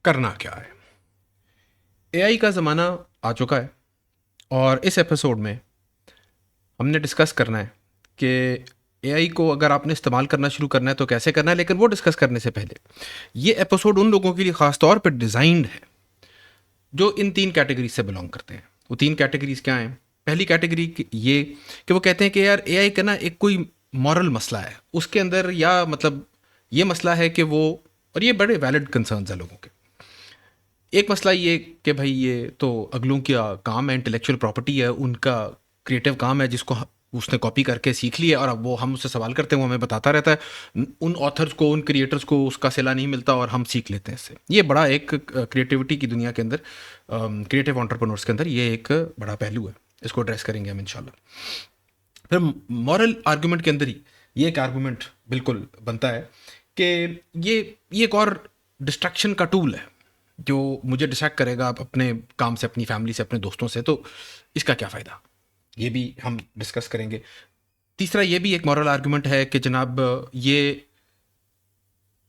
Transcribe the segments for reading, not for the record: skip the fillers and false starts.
करना क्या है। एआई का ज़माना आ चुका है और इस एपिसोड में हमने डिस्कस करना है कि एआई को अगर आपने इस्तेमाल करना शुरू करना है तो कैसे करना है। लेकिन वो डिस्कस करने से पहले ये एपिसोड उन लोगों के लिए ख़ास तौर पर डिज़ाइंड है जो इन तीन कैटेगरीज से बिलोंग करते हैं। वो तीन कैटेगरीज क्या हैं? पहली कैटेगरी ये कि वो कहते हैं कि यार एआई का ना एक कोई मॉरल मसला है उसके अंदर, या मतलब ये मसला है कि वो, और ये बड़े वैलिड कंसर्न्स हैं लोगों के। एक मसला ये कि भाई ये तो अगलों का काम है, इंटेलेक्चुअल प्रॉपर्टी है, उनका क्रिएटिव काम है जिसको उसने कॉपी करके सीख लिया और अब वो हम उससे सवाल करते हैं, वो हमें बताता रहता है। उन ऑथर्स को, उन क्रिएटर्स को उसका सिला नहीं मिलता और हम सीख लेते हैं इससे। ये बड़ा एक क्रिएटिविटी की दुनिया के अंदर, क्रिएटिव एंटरप्रेन्योर्स के अंदर ये एक बड़ा पहलू है। इसको एड्रेस करेंगे हम इंशाल्लाह। फिर मॉरल आर्गूमेंट के अंदर ही ये एक आर्गूमेंट बिल्कुल बनता है कि ये एक और डिस्ट्रैक्शन का टूल है जो मुझे डिस्ट्रैक्ट करेगा अपने काम से, अपनी फैमिली से, अपने दोस्तों से। तो इसका क्या फ़ायदा, ये भी हम डिस्कस करेंगे। तीसरा ये भी एक मॉरल आर्गुमेंट है कि जनाब ये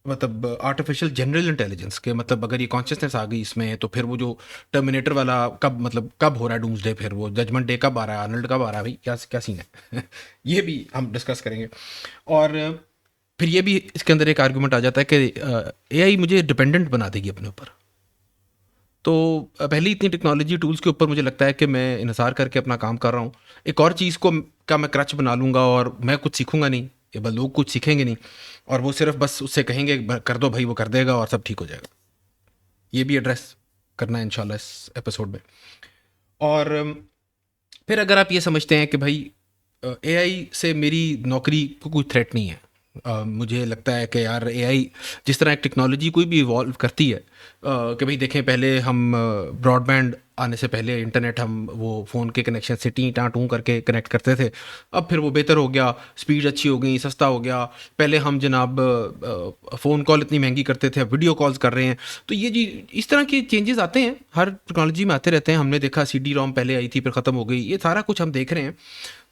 मतलब आर्टिफिशियल जनरल इंटेलिजेंस के, मतलब अगर ये कॉन्शियसनेस आ गई इसमें तो फिर वो जो टर्मिनेटर वाला कब, मतलब कब हो रहा है डूम्सडे, फिर वो जजमेंट डे कब आ रहा है, आर्नल्ड कब आ रहा है, भाई क्या क्या सीन है। ये भी हम डिस्कस करेंगे। और फिर ये भी इसके अंदर एक आर्गुमेंट आ जाता है कि एआई मुझे डिपेंडेंट बना देगी अपने ऊपर। तो पहली इतनी टेक्नोलॉजी टूल्स के ऊपर मुझे लगता है कि मैं इन्हिसार करके अपना काम कर रहा हूँ। एक और चीज़ को क्या मैं क्रच बना लूँगा और मैं कुछ सीखूंगा नहीं, ये बस लोग कुछ सीखेंगे नहीं और वो सिर्फ बस उससे कहेंगे कर दो भाई, वो कर देगा और सब ठीक हो जाएगा। ये भी एड्रेस करना है इंशाल्लाह इस एपिसोड में। और फिर अगर आप ये समझते हैं कि भाई एआई से मेरी नौकरी को कोई थ्रेट नहीं है, मुझे लगता है कि यार एआई जिस तरह एक टेक्नोलॉजी कोई भी इवॉल्व करती है, कि भाई देखें पहले हम ब्रॉडबैंड आने से पहले इंटरनेट हम वो फ़ोन के कनेक्शन से टी टाँ टूँ करके कनेक्ट करते थे। अब फिर वो बेहतर हो गया, स्पीड अच्छी हो गई, सस्ता हो गया। पहले हम जनाब फ़ोन कॉल इतनी महंगी करते थे, अब वीडियो कॉल्स कर रहे हैं। तो ये जी इस तरह के चेंजेस आते हैं, हर टेक्नोलॉजी में आते रहते हैं। हमने देखा सीडी रोम पहले आई थी फिर ख़त्म हो गई, ये सारा कुछ हम देख रहे हैं।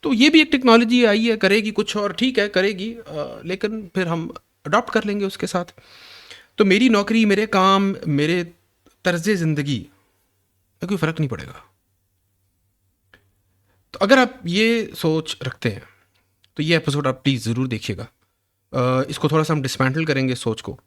तो ये भी एक टेक्नोलॉजी आई है, करेगी कुछ और ठीक है करेगी, लेकिन फिर हम अडॉप्ट कर लेंगे उसके साथ। तो मेरी नौकरी, मेरे काम, मेरे तर्ज ज़िंदगी में कोई फ़र्क नहीं पड़ेगा। तो अगर आप ये सोच रखते हैं तो ये एपिसोड आप प्लीज़ ज़रूर देखिएगा। इसको थोड़ा सा हम डिसमेंटल करेंगे इस सोच को,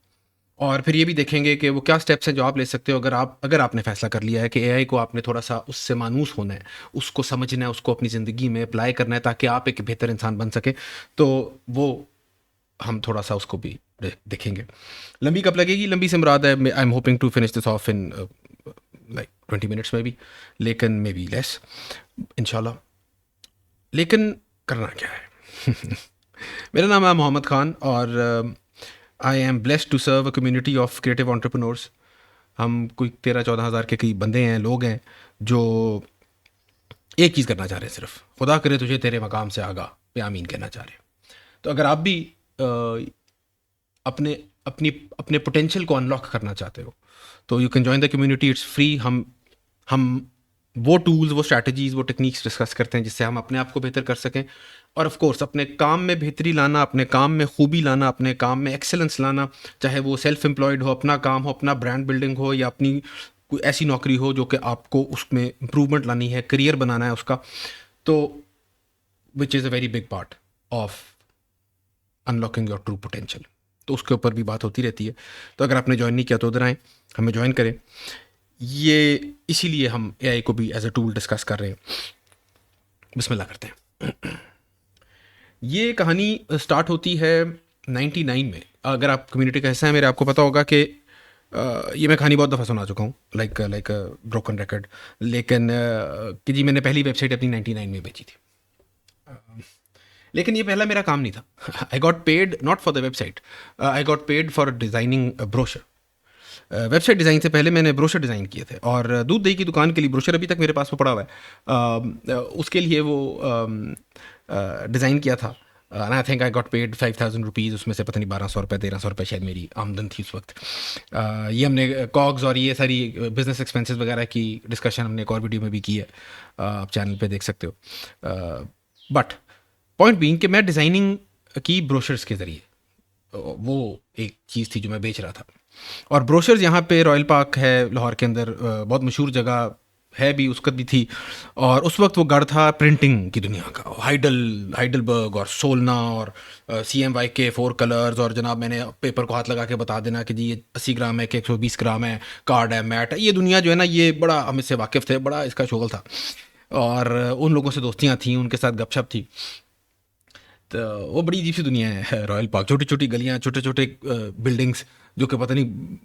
और फिर ये भी देखेंगे कि वो क्या स्टेप्स हैं जो आप ले सकते हो अगर आपने फ़ैसला कर लिया है कि एआई को आपने थोड़ा सा उससे मानूस होना है, उसको समझना है, उसको अपनी ज़िंदगी में अप्लाई करना है ताकि आप एक बेहतर इंसान बन सके। तो वो हम थोड़ा सा उसको भी देखेंगे। लंबी कब लगेगी? लंबी से मुराद है I am hoping to finish this off in like 20 minutes में भी, लेकिन मे बी लेस इंशाल्लाह। लेकिन करना क्या है? मेरा नाम है मोहम्मद ख़ान और I am blessed to serve a community of creative entrepreneurs. हम कोई 13-14 हज़ार के कई बंदे हैं, लोग हैं जो एक चीज़ करना चाह रहे हैं, सिर्फ खुदा करे तुझे तेरे मकाम से आगा पे आमीन कहना चाह रहे हैं। तो अगर आप भी अपने अपनी अपने पोटेंशियल को अनलॉक करना चाहते हो तो you can join the community, it's free. हम वो टूल्स, वो स्ट्रैटेजीज, वो टेक्निक्स डिस्कस करते हैं जिससे हम अपने आप को बेहतर कर सकें, और ऑफ कोर्स अपने काम में बेहतरी लाना, अपने काम में खूबी लाना, अपने काम में एक्सेलेंस लाना। चाहे वो सेल्फ एम्प्लॉयड हो, अपना काम हो, अपना ब्रांड बिल्डिंग हो, या अपनी कोई ऐसी नौकरी हो जो कि आपको उसमें इम्प्रूवमेंट लानी है, करियर बनाना है उसका, तो which is a very big part of unlocking your true potential. तो उसके ऊपर भी बात होती रहती है। तो अगर आपने ज्वाइन नहीं किया तो उधर आएँ, हमें ज्वाइन करें। ये इसीलिए हम एआई को भी एज अ टूल डिस्कस कर रहे हैं। बिस्मिल्लाह करते हैं। ये कहानी स्टार्ट होती है 99 में। अगर आप कम्युनिटी का हिस्सा है मेरे, आपको पता होगा कि ये मैं कहानी बहुत दफ़ा सुना चुका हूँ, लाइक ब्रोकन रिकॉर्ड। लेकिन कि जी मैंने पहली वेबसाइट अपनी 99 में बेची थी। लेकिन ये पहला मेरा काम नहीं था। I got paid not for the website, I got paid for designing brochure. Website design से पहले मैंने ब्रोशर डिज़ाइन किए थे, और दूध दही की दुकान के लिए ब्रोशर अभी तक मेरे पास वो पड़ा हुआ है। उसके लिए वो डिज़ाइन किया था। I think I got paid 5000 rupees, उसमें से पता नहीं 1200 रुपये 1300 रुपये शायद मेरी आमदन थी उस वक्त। ये हमने कॉग्स और ये सारी बिजनेस एक्सपेंसेस वगैरह की डिस्कशन हमने एक और वीडियो में भी की है, आप चैनल पे देख सकते हो। बट पॉइंट बीइंग कि मैं डिज़ाइनिंग की ब्रोशर्स के ज़रिए वो एक चीज़ थी जो मैं बेच रहा था। और ब्रोशर्स यहाँ पे रॉयल पार्क है लाहौर के अंदर, बहुत मशहूर जगह है भी, उसका भी थी। और उस वक्त वो गढ़ था प्रिंटिंग की दुनिया का, हाइडलबर्ग और सोलना और CMYK के 4 कलर्स, और जनाब मैंने पेपर को हाथ लगा के बता देना कि जी ये 80 ग्राम है कि 120 ग्राम है, कार्ड है, मैट है। ये दुनिया जो है ना, ये बड़ा हम इससे वाकिफ़ थे, बड़ा इसका शोगल था। और उन लोगों से दोस्तियाँ थी, उनके साथ गपशप थी। तो वो बड़ी अजीब सी दुनिया है रॉयल पार्क, छोटी छोटी गलियाँ, छोटे छोटे बिल्डिंग्स, जो कि पता नहीं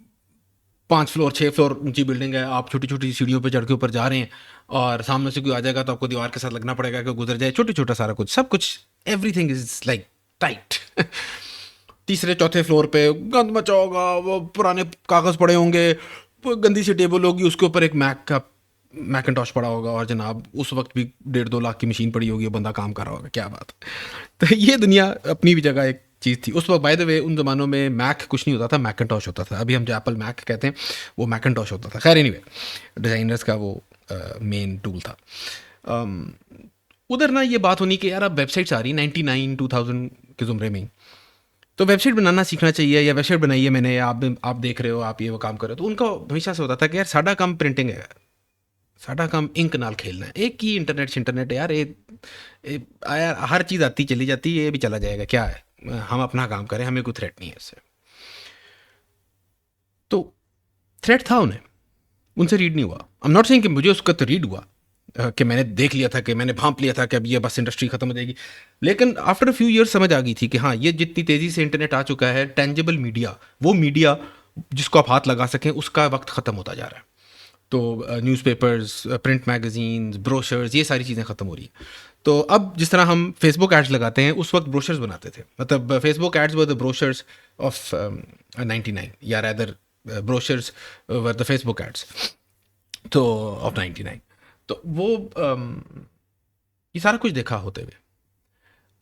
5 फ्लोर 6 फ्लोर ऊंची बिल्डिंग है। आप छोटी छोटी सीढ़ियों पे चढ़ के ऊपर जा रहे हैं, और सामने से कोई आ जाएगा तो आपको दीवार के साथ लगना पड़ेगा कि गुजर जाए। छोटे छोटा सारा कुछ, सब कुछ, एवरीथिंग इज लाइक टाइट। तीसरे चौथे फ्लोर पे गंद मचा होगा, वो पुराने कागज़ पड़े होंगे, वो गंदी सी टेबल होगी, उसके ऊपर एक मैकिनटॉश पड़ा होगा, और जनाब उस वक्त भी 1.5-2 लाख की मशीन पड़ी होगी, बंदा काम कर रहा होगा। क्या बात है। तो ये दुनिया अपनी भी जगह एक चीज़ थी उस वक्त। बाय द वे उन ज़मानों में मैक कुछ नहीं होता था, मैकिनटॉश होता था। अभी हम जो एप्पल मैक कहते हैं वो मैकिनटॉश होता था। खैर एनीवे, डिज़ाइनर्स का वो मेन टूल था। अम, उधर ना ये बात होनी कि यार अब वेबसाइट्स आ रही 99 2000 के ज़ुमरे में ही, तो वेबसाइट बनाना सीखना चाहिए, या वेबसाइट बनाई है मैंने, आप देख रहे हो, आप ये वो काम कर रहे हो। तो उनका हमेशा से होता था कि यार साडा काम प्रिंटिंग है, साडा काम इंक नाल खेलना है। एक ही इंटरनेट है यार, यार हर चीज़ आती चली जाती है, ये भी चला जाएगा, क्या है, हम अपना काम करें, हमें कोई थ्रेट नहीं है इससे। तो थ्रेट था उन्हें, उनसे रीड नहीं हुआ। आई एम नॉट सेइंग कि मुझे उसका तो रीड हुआ, कि मैंने देख लिया था, कि मैंने भांप लिया था कि अब ये बस इंडस्ट्री खत्म हो जाएगी। लेकिन आफ्टर अ फ्यू ईयर्स समझ आ गई थी कि हाँ, ये जितनी तेज़ी से इंटरनेट आ चुका है, टेंजिबल मीडिया, वो मीडिया जिसको आप हाथ लगा सकें, उसका वक्त ख़त्म होता जा रहा है। तो न्यूज़पेपर्स, प्रिंट मैगजीन्स, ब्रोशर्स, ये सारी चीज़ें ख़त्म हो रही हैं। तो अब जिस तरह हम फेसबुक एड्स लगाते हैं, उस वक्त ब्रोशर्स बनाते थे। मतलब Facebook ads were the brochures of 99, या rather brochures were the Facebook ads तो ऑफ 99। तो वो ये सारा कुछ देखा होते हुए,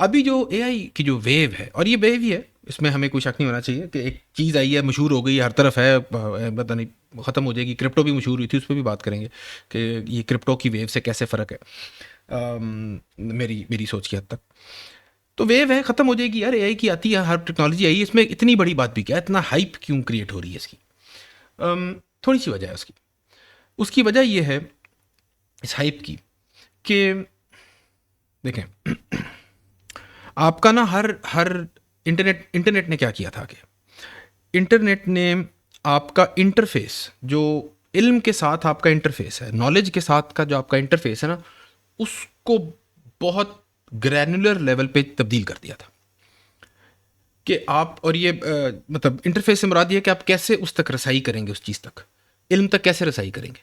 अभी जो AI की जो वेव है, और ये वेव ही है, इसमें हमें कोई शक नहीं होना चाहिए कि एक चीज़ आई है, मशहूर हो गई, हर तरफ है, पता नहीं ख़त्म हो जाएगी। क्रिप्टो भी मशहूर हुई थी, उस पर भी बात करेंगे कि ये क्रिप्टो की वेव से कैसे फ़र्क है, मेरी मेरी सोच की हद तक। तो वेव है, ख़त्म हो जाएगी यार, AI की आती है, हर टेक्नोलॉजी आई है, इसमें इतनी बड़ी बात भी क्या है, इतना हाइप क्यों क्रिएट हो रही है इसकी। थोड़ी सी वजह है उसकी। उसकी वजह ये है इस हाइप की कि देखें, आपका ना हर हर इंटरनेट ने क्या किया था कि इंटरनेट ने आपका इंटरफेस, जो इल्म के साथ आपका इंटरफेस है, नॉलेज के साथ का जो आपका इंटरफेस है ना, उसको बहुत ग्रैनुलर लेवल पे तब्दील कर दिया था। कि आप, और ये मतलब इंटरफेस से मुराद ये है कि आप कैसे उस तक रसाई करेंगे, उस चीज़ तक, इल्म तक कैसे रसाई करेंगे।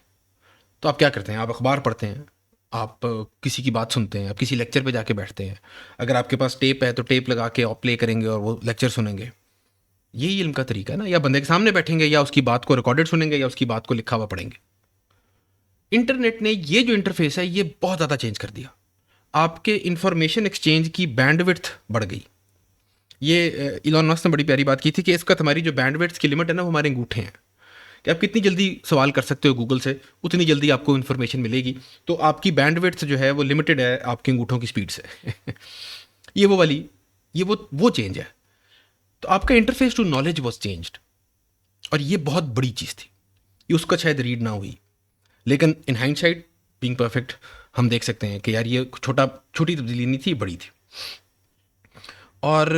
तो आप क्या करते हैं, आप अखबार पढ़ते हैं, आप किसी की बात सुनते हैं, आप किसी लेक्चर पे जाके बैठते हैं। अगर आपके पास टेप है तो टेप लगा के आप प्ले करेंगे और वो लेक्चर सुनेंगे। यही इल्म का तरीका है ना। या बंदे के सामने बैठेंगे, या उसकी बात को रिकॉर्डेड सुनेंगे, या उसकी बात को लिखा हुआ पढ़ेंगे। इंटरनेट ने ये जो इंटरफेस है, ये बहुत ज़्यादा चेंज कर दिया। आपके इंफॉर्मेशन एक्सचेंज की बैंडविड्थ बढ़ गई। ये इलॉन मस्क ने बड़ी प्यारी बात की थी कि इसका हमारी जो बैंडविड्थ की लिमिट है ना, वो हमारे अंगूठे हैं। कि आप कितनी जल्दी सवाल कर सकते हो गूगल से, उतनी जल्दी आपको इन्फॉर्मेशन मिलेगी। तो आपकी बैंडविड्थ जो है वो लिमिटेड है आपके अंगूठों की स्पीड से। ये वो वाली, ये वो चेंज है। तो आपका interface to knowledge was changed, और ये बहुत बड़ी चीज़ थी। ये उसका शायद रीड ना हुई, लेकिन इन हाइंडसाइट, बीइंग परफेक्ट, हम देख सकते हैं कि यार ये छोटी तब्दीली नहीं थी, बड़ी थी। और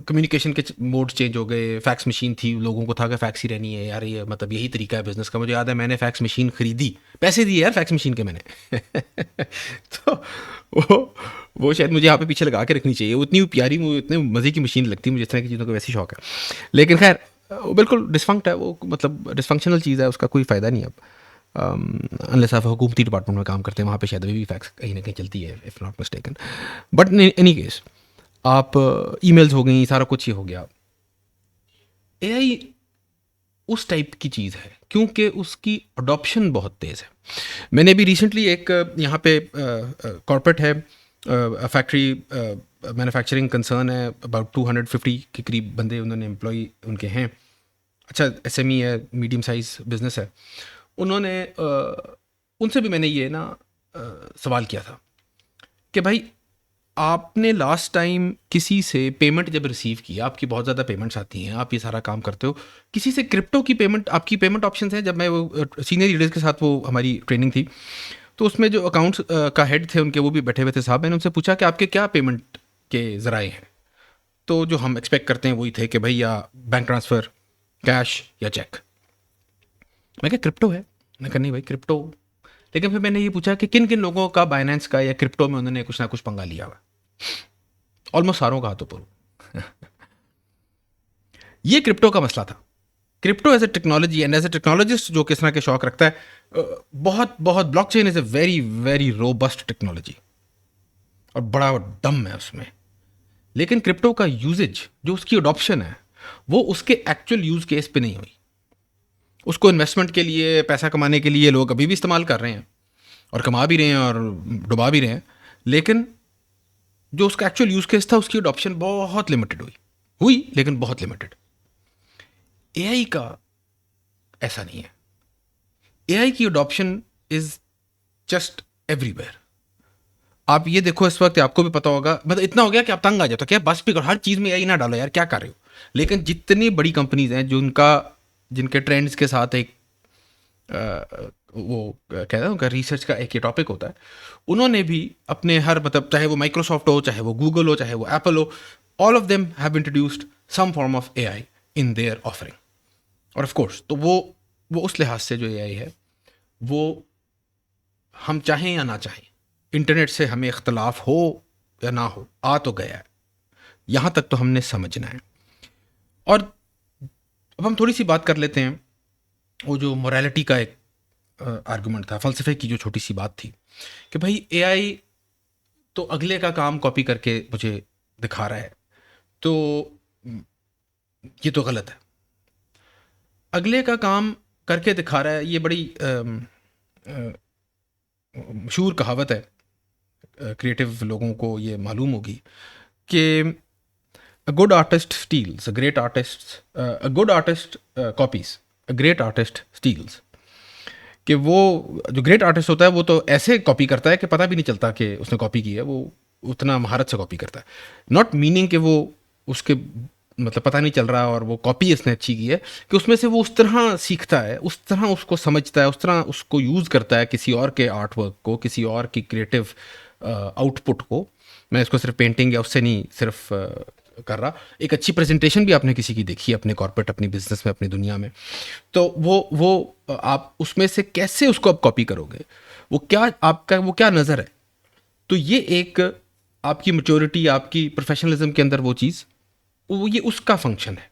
कम्युनिकेशन के मोड्स चेंज हो गए। फैक्स मशीन थी, लोगों को था कि फैक्स ही रहनी है यार, ये मतलब यही तरीका है बिज़नेस का। मुझे याद है मैंने फैक्स मशीन ख़रीदी, पैसे दिए यार फैक्स मशीन के मैंने। तो वो शायद मुझे यहाँ पे पीछे लगा के रखनी चाहिए। वो इतनी प्यारी, वो इतने मज़े की मशीन लगती है मुझे, इस तरह की चीज़ों का वैसे शौक है। लेकिन खैर वो बिल्कुल डिसफंक्ट है, वो मतलब डिसफंक्शनल चीज़ है, उसका कोई फ़ायदा नहीं है अब। अनलेस आप हुकूमती डिपार्टमेंट में काम करते हैं, वहाँ पे शायद अभी भी फैक्स कहीं ना कहीं चलती है, if not mistaken. But in any case, आप ईमेल्स हो गई, सारा कुछ ही हो गया। AI उस टाइप की चीज़ है क्योंकि उसकी अडॉप्शन बहुत तेज़ है। मैंने अभी रिसेंटली एक यहाँ पे कॉर्पोरेट है, फैक्ट्री मैन्युफैक्चरिंग कंसर्न है, अबाउट 250 के करीब बंदे उन्होंने एम्प्लॉय उनके हैं। अच्छा SME है, मीडियम साइज बिजनेस है। उन्होंने उनसे भी मैंने ये ना सवाल किया था कि भाई आपने लास्ट टाइम किसी से पेमेंट जब रिसीव की, आपकी बहुत ज़्यादा पेमेंट्स आती हैं, आप ये सारा काम करते हो, किसी से क्रिप्टो की पेमेंट, आपकी पेमेंट ऑप्शंस हैं? जब मैं वो सीनियर लीडर्स के साथ वो हमारी ट्रेनिंग थी, तो उसमें जो अकाउंट्स का हेड थे उनके, वो भी बैठे हुए थे साहब, मैंने उनसे पूछा कि आपके क्या पेमेंट के ज़राए हैं? तो जो हम एक्सपेक्ट करते हैं वही थे कि भाई या बैंक ट्रांसफ़र, कैश या चेक। मैं क्या क्रिप्टो है? मैं कहा नहीं भाई क्रिप्टो। लेकिन फिर मैंने ये पूछा कि किन किन लोगों का बाइनेंस का या क्रिप्टो में उन्होंने कुछ ना कुछ पंगा लिया हुआ। ऑलमोस्ट सारों का हाथों पर। ये क्रिप्टो का मसला था। Crypto as a technology and as a technologist जो किस तरह के शौक रखता है, बहुत बहुत blockchain is a very very robust technology और बड़ा दम है उसमें। लेकिन क्रिप्टो का यूजेज, जो उसकी अडॉप्शन है, वो उसके एक्चुअल यूज केस पे नहीं हुई। उसको इन्वेस्टमेंट के लिए, पैसा कमाने के लिए लोग अभी भी इस्तेमाल कर रहे हैं और कमा भी रहे हैं और डुबा भी रहे हैं। लेकिन जो उसका एक्चुअल यूज केस था, उसकी अडॉप्शन बहुत लिमिटेड हुई लेकिन बहुत लिमिटेड। एआई का ऐसा नहीं है। एआई की अडॉप्शन इज जस्ट एवरीवेयर। आप ये देखो, इस वक्त आपको भी पता होगा, मतलब इतना हो गया कि आप तंग आ जाते हो, क्या बस भी करो, हर चीज़ में एआई ना डालो यार, क्या कर रहे हो। लेकिन जितनी बड़ी कंपनीज हैं जो जिनके ट्रेंड्स के साथ एक वो कहता है उनका रिसर्च का एक ये टॉपिक होता है, उन्होंने भी अपने हर, मतलब चाहे वो माइक्रोसॉफ्ट हो, चाहे वो गूगल हो, चाहे वो एप्पल हो, all of them have introduced some form of AI in their offering. और ऑफ कोर्स तो वो उस लिहाज से जो एआई है, वो हम चाहें या ना चाहें, इंटरनेट से हमें इख्तलाफ हो या ना हो, आ तो गया है। यहाँ तक तो हमने समझना है। और अब हम थोड़ी सी बात कर लेते हैं वो जो मोरालिटी का एक आर्गुमेंट था, फ़लसफ़े की जो छोटी सी बात थी कि भाई एआई तो अगले का काम कॉपी करके मुझे दिखा रहा है, तो ये तो गलत है। अगले का काम करके दिखा रहा है, ये बड़ी मशहूर कहावत है, क्रिएटिव लोगों को ये मालूम होगी कि a good artist steals, a good artist copies, a great artist steals. कि वो जो ग्रेट आर्टिस्ट होता है वो तो ऐसे कॉपी करता है कि पता भी नहीं चलता कि उसने कॉपी की है, वो उतना महारत से कॉपी करता है। नॉट मीनिंग कि वो उसके, मतलब पता नहीं चल रहा और वो कॉपी इसने अच्छी की है, कि उसमें से वो उस तरह सीखता है, उस तरह उसको समझता है, उस तरह उसको यूज़ करता है किसी और के आर्ट वर्क को, किसी और की क्रिएटिव आउटपुट को। मैं इसको सिर्फ पेंटिंग या उससे नहीं सिर्फ कर रहा, एक अच्छी प्रेजेंटेशन भी आपने किसी की देखी है अपने कॉर्पोरेट, अपनी बिजनेस में, अपनी दुनिया में, तो वो आप उसमें से कैसे उसको आप कॉपी करोगे, वो क्या आपका, वो क्या नज़र है। तो ये एक आपकी मैच्योरिटी, आपकी प्रोफेशनलिज्म के अंदर वो चीज़, वो ये उसका फंक्शन है।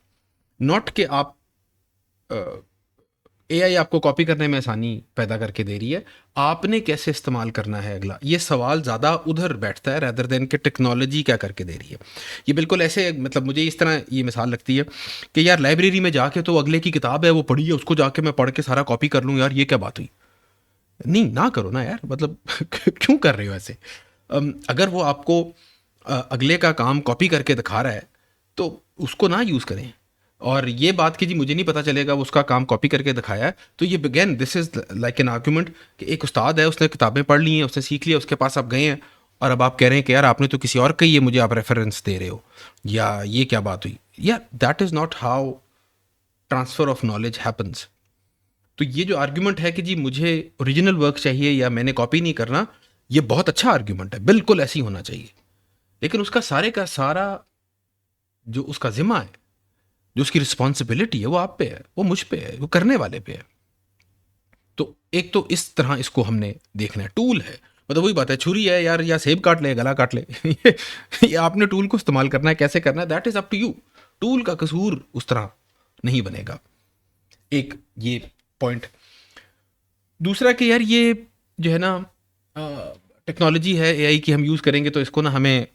नॉट कि आप एआई आपको कॉपी करने में आसानी पैदा करके दे रही है, आपने कैसे इस्तेमाल करना है अगला, ये सवाल ज़्यादा उधर बैठता है रैदर देन कि टेक्नोलॉजी क्या करके दे रही है। ये बिल्कुल ऐसे, मतलब मुझे इस तरह ये मिसाल लगती है कि यार लाइब्रेरी में जाके तो अगले की किताब है वो पढ़ी है, उसको जाके मैं पढ़ के सारा कॉपी कर लूँ, यार ये क्या बात हुई। नहीं, ना करो ना यार, मतलब क्यों कर रहे हो ऐसे। अगर वो आपको अगले का काम कॉपी करके दिखा रहा है तो उसको ना यूज़ करें। और ये बात कि जी मुझे नहीं पता चलेगा वो उसका काम कॉपी करके दिखाया है, तो ये again this is like an argument कि एक उस्ताद है, उसने किताबें पढ़ ली हैं, उसने सीख लिया, उसके पास आप गए हैं और अब आप कह रहे हैं कि यार आपने तो किसी और का ही ये मुझे आप रेफरेंस दे रहे हो, या ये क्या बात हुई। यार that is not how transfer of knowledge happens. तो ये जो आर्ग्यूमेंट है कि जी मुझे ओरिजिनल वर्क चाहिए या मैंने कॉपी नहीं करना, ये बहुत अच्छा आर्ग्यूमेंट है, बिल्कुल ऐसे ही होना चाहिए। लेकिन उसका सारे का सारा जो उसका ज़िम्मा है, जो उसकी रिस्पॉन्सिबिलिटी है, वो आप पे है, वो मुझ पे है, वो करने वाले पे है। तो एक तो इस तरह इसको हमने देखना है, टूल है, मतलब वही बात है, छुरी है यार, या सेब काट ले, गला काट ले ये आपने टूल को इस्तेमाल करना है, कैसे करना है, that is up to you. Tool का कसूर उस तरह नहीं बनेगा। एक ये पॉइंट। दूसरा कि यार ये जो है ना, टेक्नोलॉजी है एआई की, हम यूज़ करेंगे तो इसको ना हमें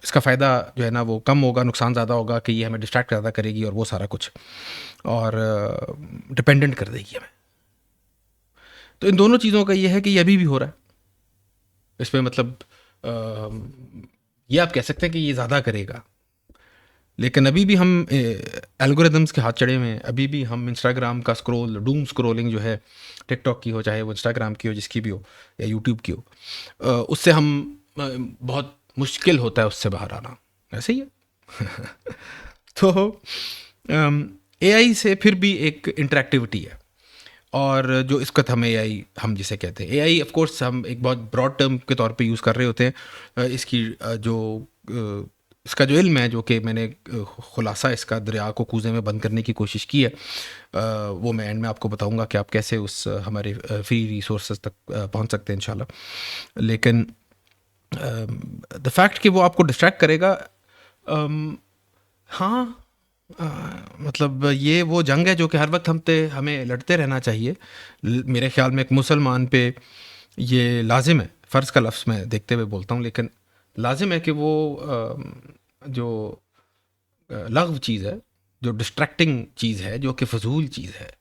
इसका फ़ायदा जो है ना वो कम होगा, नुकसान ज़्यादा होगा कि ये हमें डिस्ट्रैक्ट ज़्यादा करेगी और वो सारा कुछ, और डिपेंडेंट कर देगी हमें। तो इन दोनों चीज़ों का ये है कि ये अभी भी हो रहा है इसमें, मतलब ये आप कह सकते हैं कि ये ज़्यादा करेगा, लेकिन अभी भी हम एल्गोरिदम्स के हाथ चढ़े हुए हैं। अभी भी हम इंस्टाग्राम का स्क्रॉल, डूम स्क्रॉलिंग जो है, टिकटॉक की हो, चाहे वो इंस्टाग्राम की हो, जिसकी भी हो, या यूट्यूब की हो, उससे हम बहुत मुश्किल होता है उससे बाहर आना, ऐसे ही है। तो एआई से फिर भी एक इंटरेक्टिविटी है, और जो इस वक्त हम एआई हम जिसे कहते हैं एआई, ऑफ कोर्स हम एक बहुत ब्रॉड टर्म के तौर पे यूज़ कर रहे होते हैं। इसकी इसका जो इल्म है, जो कि मैंने खुलासा इसका दरिया को कूज़े में बंद करने की कोशिश की है, वो मैं एंड में आपको बताऊंगा कि आप कैसे उस हमारे फ्री रिसोर्सेज तक पहुंच सकते हैं इंशाल्लाह। लेकिन द फैक्ट कि वो आपको डिस्ट्रैक्ट करेगा, हाँ, मतलब ये वो जंग है जो कि हर वक्त हमें लड़ते रहना चाहिए। मेरे ख्याल में एक मुसलमान पे ये लाजिम है, फ़र्ज़ का लफ्ज़ मैं देखते हुए बोलता हूँ, लेकिन लाजिम है कि वो जो लग़्व चीज़ है, जो डिस्ट्रैक्टिंग चीज़ है, जो कि फ़जूल चीज़ है,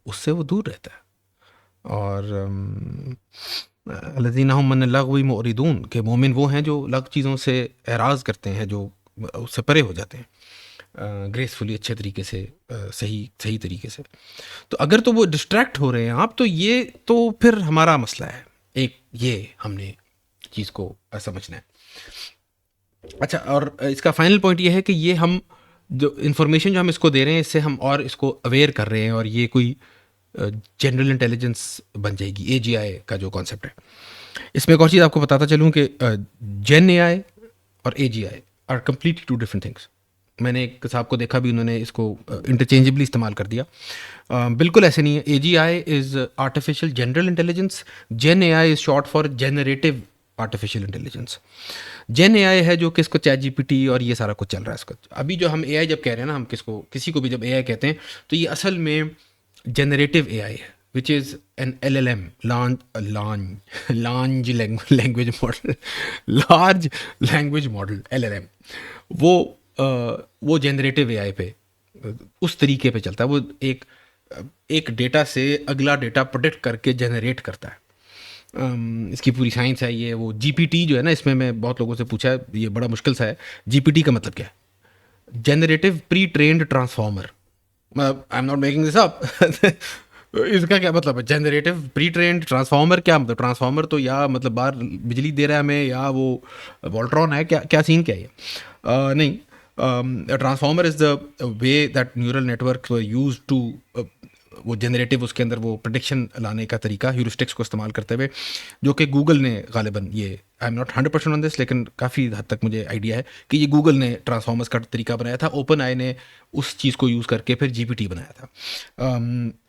उससे वो दूर रहता है। और लज़ीना हुम मिन लग़्वी मुअरिदून, के मोमिन वो हैं जो लग़्व चीज़ों से एराज़ करते हैं, जो उससे परे हो जाते हैं ग्रेसफुली, अच्छे तरीके से, सही तरीके से। तो अगर तो वो डिस्ट्रैक्ट हो रहे हैं आप, तो ये तो फिर हमारा मसला है, एक ये हमने चीज़ को समझना है। अच्छा, और इसका फाइनल पॉइंट ये है कि ये हम जो इन्फॉर्मेशन जो हम इसको दे रहे हैं, इससे हम और इसको अवेयर कर रहे हैं, और ये कोई जनरल इंटेलिजेंस बन जाएगी, एजीआई का जो कॉन्सेप्ट है। इसमें एक और चीज़ आपको बताता चलूँ कि जेन एआई और AGI are completely two different things. मैंने एक साहब को देखा भी, उन्होंने इसको इंटरचेंजेबली इस्तेमाल कर दिया। बिल्कुल ऐसे नहीं है। AGI is artificial general intelligence, gen AI is short for generative artificial intelligence. Gen AI है जो कि इसको चैट जीपीटी और ये सारा कुछ चल रहा है इसको। अभी जो हम एआई जब कह रहे हैं ना, हम किसी को भी जब एआई कहते हैं, तो ये असल में जनरेटिव एआई है, which is an LLM, large language model, large language model, LLM. वो जनरेटिव एआई पे उस तरीके पे चलता है। वो एक डेटा से अगला डेटा प्रोडिक्ट करके जनरेट करता है। इसकी पूरी साइंस है ये। वो जीपीटी जो है ना, इसमें मैं बहुत लोगों से पूछा है, ये बड़ा मुश्किल सा है। जीपीटी का मतलब क्या है? Generative pre trained transformer. I am not making this up. इसका क्या मतलब है? जनरेटिव प्री ट्रेन्ड ट्रांसफॉर्मर क्या मतलब? ट्रांसफॉर्मर तो या मतलब बाहर बिजली दे रहा है हमें, या वो वोल्ट्रॉन है, क्या सीन क्या है ये? नहीं, transformer is the way that neural network use to, वो जनरेटिव, उसके अंदर वो प्रेडिक्शन लाने का तरीका, ह्यूरिस्टिक्स को इस्तेमाल करते हुए, जो कि गूगल ने गालिबन, ये आई एम नॉट 100% ऑन दिस, लेकिन काफ़ी हद तक मुझे आइडिया है कि ये गूगल ने ट्रांसफॉर्मर्स का तरीका बनाया था। ओपन आई ने उस चीज़ को यूज़ करके फिर जीपीटी बनाया था।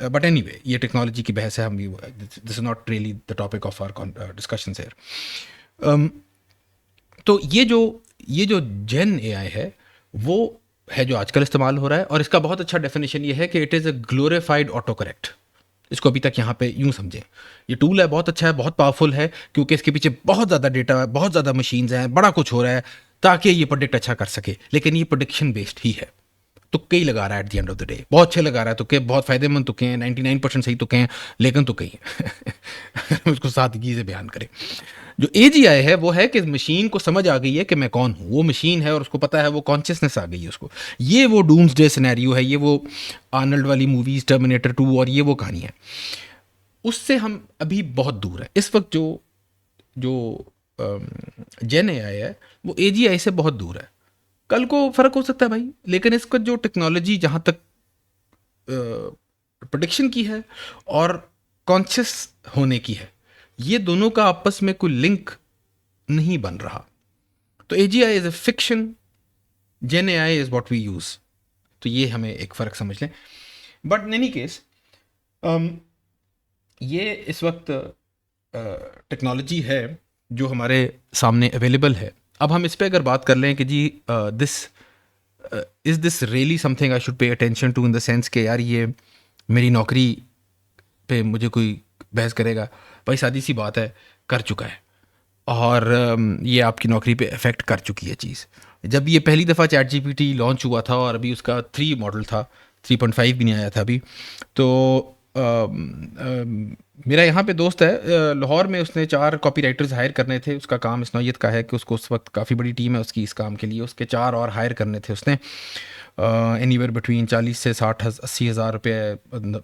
बट एनीवे, ये टेक्नोलॉजी की बहस है, हम this is not really the topic of our discussion here. तो ये जो जेन एआई है, वो है जो आजकल इस्तेमाल हो रहा है, और इसका बहुत अच्छा डेफिनेशन ये है कि it is a glorified auto correct. इसको अभी तक यहाँ पे यूँ समझें, ये टूल है, बहुत अच्छा है, बहुत पावरफुल है, क्योंकि इसके पीछे बहुत ज़्यादा डेटा है, बहुत ज़्यादा मशीन्स हैं, बड़ा कुछ हो रहा है ताकि ये प्रोडिक्ट अच्छा कर सके। लेकिन ये प्रोडिक्शन बेस्ड ही है, तुक्के ही लगा रहा है at the end of the day. बहुत अच्छे लगा रहा है तुक्के, बहुत फ़ायदेमंद तुक्के हैं, 99% सही तुक्के हैं, लेकिन तुक्के ही हैं। उसको सादगी से बयान करें। जो एजीआई है वो है कि मशीन को समझ आ गई है कि मैं कौन हूँ, वो मशीन है और उसको पता है, वो कॉन्शियसनेस आ गई है उसको। ये वो डूम्सडे सिनेरियो है, ये वो आर्नल्ड वाली मूवीज़, टर्मिनेटर 2 और ये वो कहानी है। उससे हम अभी बहुत दूर है इस वक्त। जो जेन एआई है वो एजीआई से बहुत दूर है। कल को फ़र्क हो सकता है भाई, लेकिन इसका जो टेक्नोलॉजी जहाँ तक प्रोडिक्शन की है और कॉन्शियस होने की है, ये दोनों का आपस में कोई लिंक नहीं बन रहा। तो AGI is a fiction, gen AI is what we use. तो ये हमें एक फ़र्क समझ लें। बट इन एनी केस, ये इस वक्त टेक्नोलॉजी है जो हमारे सामने अवेलेबल है। अब हम इस पे अगर बात कर लें कि ji this is this really something I should pay attention to, in the sense कि यार ये मेरी नौकरी पे मुझे कोई बहस करेगा, भाई सादी सी बात है, कर चुका है। और ये आपकी नौकरी पे इफ़ेक्ट कर चुकी है चीज़। जब ये पहली दफ़ा चैट जीपीटी लॉन्च हुआ था, और अभी उसका 3 मॉडल था, 3.5 भी नहीं आया था अभी, तो मेरा यहाँ पे दोस्त है लाहौर में, उसने 4 कॉपी राइटर्स हायर करने थे। उसका काम इस नौयत का है कि उसको उस वक्त काफ़ी बड़ी टीम है उसकी इस काम के लिए, उसके 4 और हायर करने थे उसने। एनीवेयर बिटवीन 40 से 60-80 हज़ार रुपये,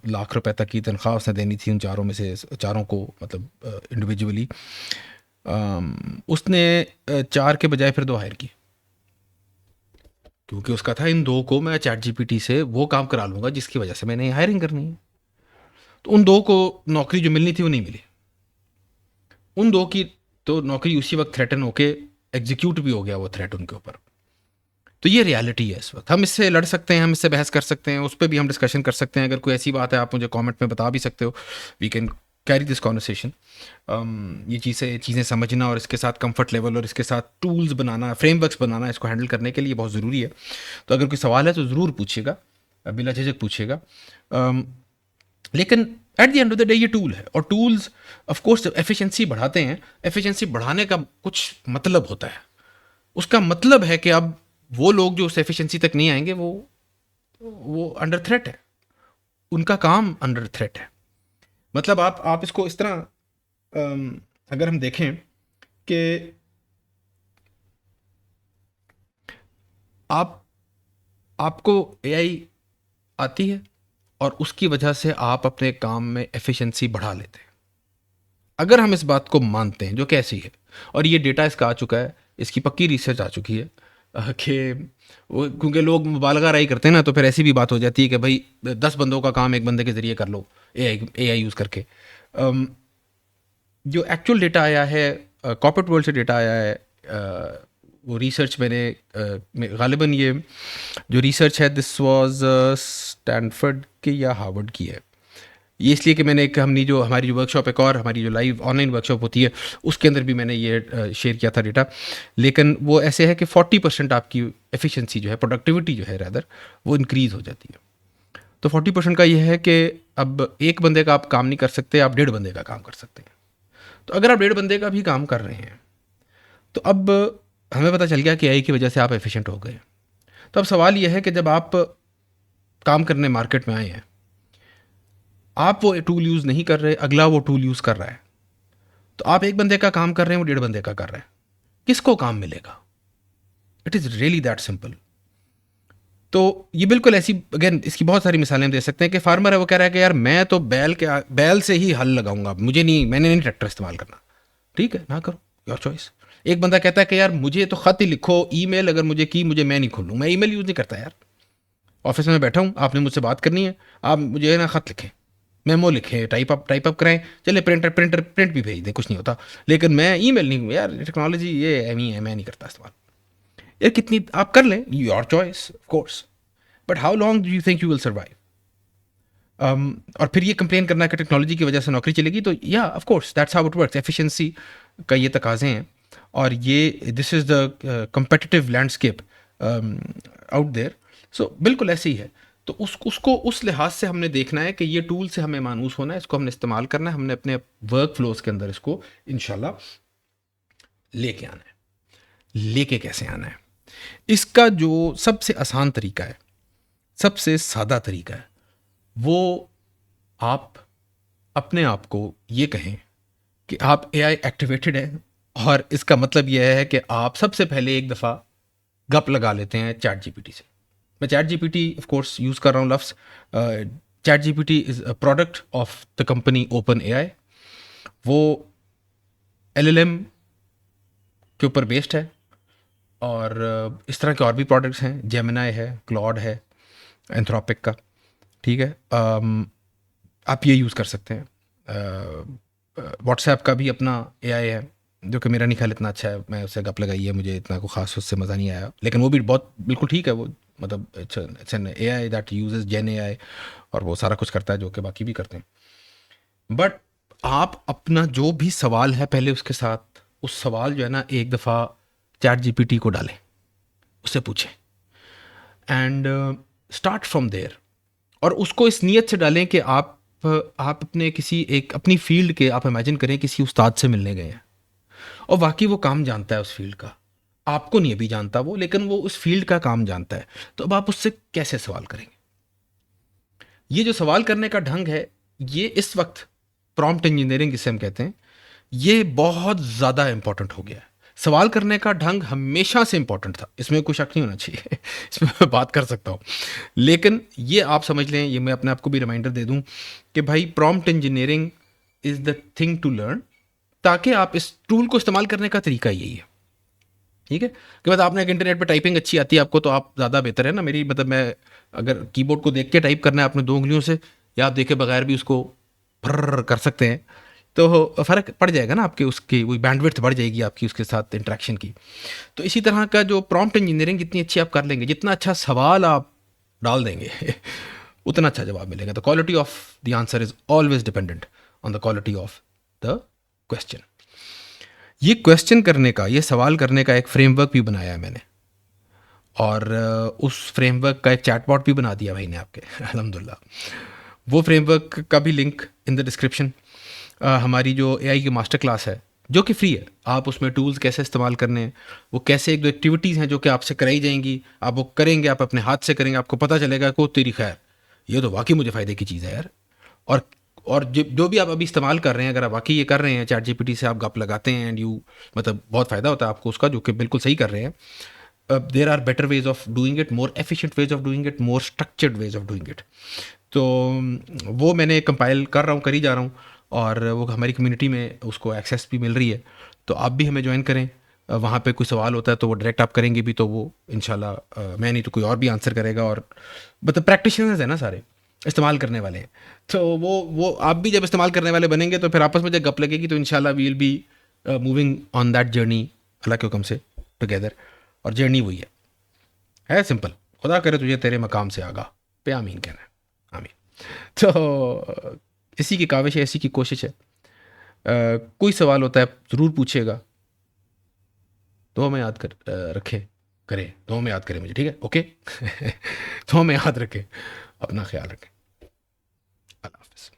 लाख रुपए तक की तनख्वाह उसने देनी थी उन चारों में से, चारों को, मतलब इंडिविजुअली। उसने 4 के बजाय फिर 2 हायर किए, क्योंकि उसका था इन 2 को मैं चैट जीपीटी से वो काम करा लूँगा जिसकी वजह से मैंने हायरिंग करनी है। तो उन 2 को नौकरी जो मिलनी थी वो नहीं मिली। उन 2 की तो नौकरी उसी वक्त थ्रेटन होके एग्जीक्यूट भी हो गया वो थ्रेट उनके ऊपर। तो ये रियलिटी है इस वक्त। हम इससे लड़ सकते हैं, हम इससे बहस कर सकते हैं, उस पर भी हम डिस्कशन कर सकते हैं। अगर कोई ऐसी बात है आप मुझे कमेंट में बता भी सकते हो। We can carry this conversation. ये चीज़ें समझना और इसके साथ कंफर्ट लेवल और इसके साथ टूल्स बनाना, फ्रेमवर्क्स बनाना इसको हैंडल करने के लिए बहुत ज़रूरी है। तो अगर कोई सवाल है तो ज़रूर पूछिएगा, बिला झिझक पूछिएगा। लेकिन at the end of the day ये टूल है, और टूल्स ऑफ कोर्स एफिशिएंसी बढ़ाते हैं। एफिशिएंसी बढ़ाने का कुछ मतलब होता है। उसका मतलब है कि अब वो लोग जो उस एफिशिएंसी तक नहीं आएंगे वो अंडर थ्रेट है, उनका काम अंडर थ्रेट है। मतलब आप इसको इस तरह अगर हम देखें कि आपको एआई आती है और उसकी वजह से आप अपने काम में एफिशिएंसी बढ़ा लेते हैं। अगर हम इस बात को मानते हैं जो कि ऐसी है, और ये डेटा इसका आ चुका है, इसकी पक्की रिसर्च आ चुकी है कि वो, क्योंकि लोग मुबालगा राई करते हैं ना, तो फिर ऐसी भी बात हो जाती है कि भाई 10 बंदों का काम एक बंदे के ज़रिए कर लो एआई यूज़ करके। जो एक्चुअल डेटा आया है, कॉर्पोरेट वर्ल्ड से डेटा आया है, वो रिसर्च गालिबन ये जो रिसर्च है दिस वाज स्टैनफोर्ड की या हार्वर्ड की है। ये इसलिए कि मैंने हमारी जो वर्कशॉप, एक और हमारी जो लाइव ऑनलाइन वर्कशॉप होती है उसके अंदर भी मैंने ये शेयर किया था डेटा। लेकिन वो ऐसे है कि 40% आपकी एफिशिएंसी जो है, प्रोडक्टिविटी जो है रैदर, वो इंक्रीज़ हो जाती है। तो 40% का ये है कि अब एक बंदे का आप काम नहीं कर सकते, आप 1.5 बंदे का काम कर सकते हैं। तो अगर आप 1.5 बंदे का भी काम कर रहे हैं तो अब हमें पता चल गया कि एआई की वजह से आप एफिशिएंट हो गए। तो अब सवाल यह है कि जब आप काम करने मार्केट में आए हैं, आप वो टूल यूज़ नहीं कर रहे, अगला वो टूल यूज़ कर रहा है, तो आप एक बंदे का काम कर रहे हैं, वो 1.5 बंदे का कर रहे हैं, किसको काम मिलेगा? It is really that simple. तो ये बिल्कुल ऐसी, अगेन इसकी बहुत सारी मिसालें हम दे सकते हैं कि फार्मर है, वो कह रहा है कि यार मैं तो बैल से ही हल लगाऊंगा, मैंने नहीं ट्रैक्टर इस्तेमाल करना। ठीक है, ना करो, योर चॉइस। एक बंदा कहता है कि यार मुझे तो खत ही लिखो, ईमेल अगर मुझे मैं नहीं खोलूँ, मैं ईमेल यूज़ नहीं करता यार। ऑफिस में बैठा हूँ, आपने मुझसे बात करनी है, आप मुझे ना खत लिखें, मेमो लिखें, टाइप अप कराएं, चले प्रिंट भी भेज दें, कुछ नहीं होता। लेकिन मैं ईमेल नहीं, यार टेक्नोलॉजी ये एमी है, मैं नहीं करता इस्तेमाल। यार कितनी आप कर लें, your choice of course, but how long do you think you will survive? और फिर ये कंप्लेन करना कि टेक्नोलॉजी की वजह से नौकरी चलेगी, तो या of course that's how it works. Efficiency का ये तकाजे हैं, और ये this is the competitive landscape out there. So बिल्कुल ऐसे ही है। तो उसको उस लिहाज से हमने देखना है कि ये टूल से हमें मानूस होना है, इसको हमने इस्तेमाल करना है, हमने अपने वर्क फ्लोज के अंदर इसको इंशाल्लाह लेके आना है। लेके कैसे आना है? इसका जो सबसे आसान तरीका है, सबसे सादा तरीका है, वो आप अपने आप को ये कहें कि आप एआई एक्टिवेटेड हैं, और इसका मतलब यह है कि आप सबसे पहले एक दफ़ा गप लगा लेते हैं चैट जीपीटी से। मैं chat GPT of course use कर रहा हूँ लफ्ज़। Chat GPT is a product of the company open AI. वो एलएलएम के ऊपर बेस्ड है, और इस तरह के और भी प्रोडक्ट्स हैं, जेमिनाई है, क्लॉड है, एंथ्रोपिक का। ठीक है, आप ये यूज़ कर सकते हैं। व्हाट्सएप का भी अपना एआई है, जो कि मेरा नहीं ख्याल इतना अच्छा है, मैं उससे गप लगाई है, मुझे इतना को ख़ास उससे मज़ा नहीं आया, लेकिन वो भी बहुत बिल्कुल ठीक है। वो मतलब it's an AI that uses gen AI, और वो सारा कुछ करता है जो कि बाकी भी करते हैं। बट आप अपना जो भी सवाल है, पहले उसके साथ उस सवाल जो है ना, एक दफ़ा चैट जीपीटी को डालें, उससे पूछें, एंड स्टार्ट फ्रॉम देयर। और उसको इस नीयत से डालें कि आप अपनी फील्ड के, आप इमेजिन करें किसी उस्ताद से मिलने गए हैं, और वाकई वो काम जानता है उस फील्ड का, आपको नहीं अभी जानता वो, लेकिन वो उस फील्ड का काम जानता है। तो अब आप उससे कैसे सवाल करेंगे? ये जो सवाल करने का ढंग है, ये इस वक्त प्रॉम्प्ट इंजीनियरिंग जिसे हम कहते हैं, ये बहुत ज़्यादा इंपॉर्टेंट हो गया है। सवाल करने का ढंग हमेशा से इंपॉर्टेंट था, इसमें कोई शक नहीं होना चाहिए। इसमें मैं बात कर सकता हूँ, लेकिन ये आप समझ लें, ये मैं अपने आप को भी रिमाइंडर दे दूँ कि भाई prompt engineering is the thing to learn ताकि आप इस टूल को इस्तेमाल करने का तरीका यही है, ठीक है। कि मतलब आपने एक इंटरनेट पे टाइपिंग अच्छी आती है आपको, तो आप ज़्यादा बेहतर है ना। मेरी मतलब मैं अगर कीबोर्ड को देख के टाइप करना है आपने 2 उंगलियों से, या आप देखे बगैर भी उसको फर्र कर सकते हैं, तो फ़र्क पड़ जाएगा ना आपके, उसकी वही बैंडविड्थ बढ़ जाएगी आपकी उसके साथ इंटरेक्शन की। तो इसी तरह का जो प्रॉम्प्ट इंजीनियरिंग जितनी अच्छी आप कर लेंगे, जितना अच्छा सवाल आप डाल देंगे उतना अच्छा जवाब मिलेगा। The quality of the answer is always dependent on the quality of the question. ये क्वेश्चन करने का, ये सवाल करने का एक फ्रेमवर्क भी बनाया है मैंने, और उस फ्रेमवर्क का एक चैटबॉट भी बना दिया भाई ने आपके अल्हम्दुलिल्लाह। वो फ्रेमवर्क का भी लिंक इन द डिस्क्रिप्शन। हमारी जो एआई की मास्टर क्लास है जो कि फ्री है, आप उसमें टूल्स कैसे इस्तेमाल करने हैं, वो कैसे एक दो एक्टिविटीज़ हैं जो कि आपसे कराई जाएंगी, आप वो करेंगे, आप अपने हाथ से करेंगे, आपको पता चलेगा कि वो तेरी खैर ये तो वाकई मुझे फ़ायदे की चीज़ है यार। और जो भी आप अभी इस्तेमाल कर रहे हैं, अगर आप वाकई ये कर रहे हैं, चैट जीपीटी से आप गप लगाते हैं एंड यू, मतलब बहुत फ़ायदा होता है आपको उसका, जो कि बिल्कुल सही कर रहे हैं। There are better ways of doing it, more efficient ways of doing it, more structured ways of doing it. तो वो मैंने कंपाइल कर रहा हूँ, करी जा रहा हूँ, और वो हमारी कम्युनिटी में उसको एक्सेस भी मिल रही है। तो आप भी हमें ज्वाइन करें। वहाँ पे कोई सवाल होता है तो वो डायरेक्ट आप करेंगे भी तो वो इंशाल्लाह मैं नहीं तो कोई और भी आंसर करेगा, और मतलब प्रैक्टिशनर्स है ना सारे, इस्तेमाल करने वाले हैं। तो वो आप भी जब इस्तेमाल करने वाले बनेंगे तो फिर आपस में जब गप लगेगी तो इंशाल्लाह we will be moving on that journey अल्लाह के हुक्म से टुगेदर। और जर्नी वही है सिंपल, खुदा करे तुझे तेरे मकाम से आगा पे आमीन कहना है, आमीन। तो इसी की काविश है, इसी की कोशिश है। कोई सवाल होता है ज़रूर पूछिएगा। तो हमें याद रखें, करें तो हमें याद करें मुझे, ठीक है, ओके। तो हमें याद रखें, अपना ख्याल रखें। अल्लाह हाफ़िज़।